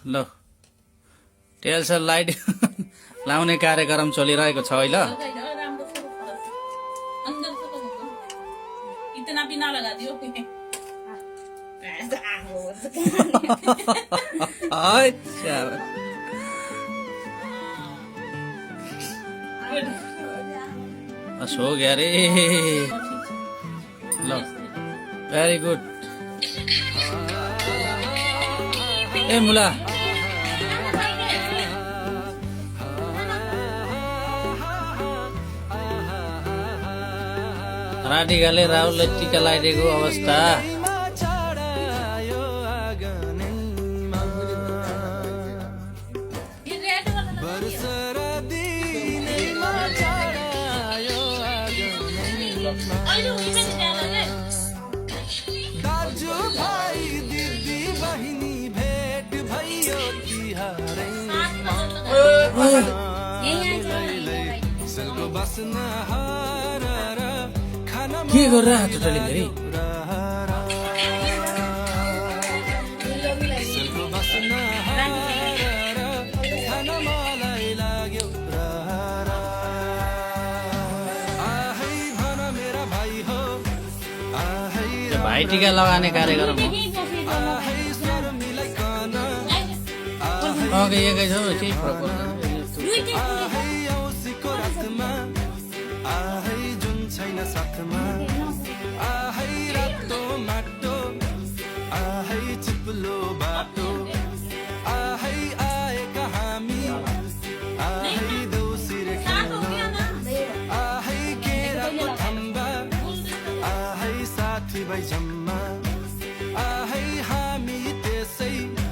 ल tells light लाउने कार्यक्रम चलिरहेको छ है ल। इतना भी ना लगा दियो। अच्छा बस हो गया रे। ल भेरी गुड। ए मुला राधिकाले राहुललाई टिका लगाइदिएको अवस्था। के गरेर टोटली फेरि भाइ टिका लगाउने कार्यक्रम हो। अघि एकै छौ केही फरक पर्दैन।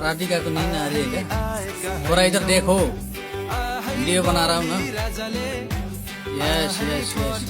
राधिका को नींद आ रही है क्या? थोड़ा इधर देखो, वीडियो बना रहा हूँ ना। यस यस यस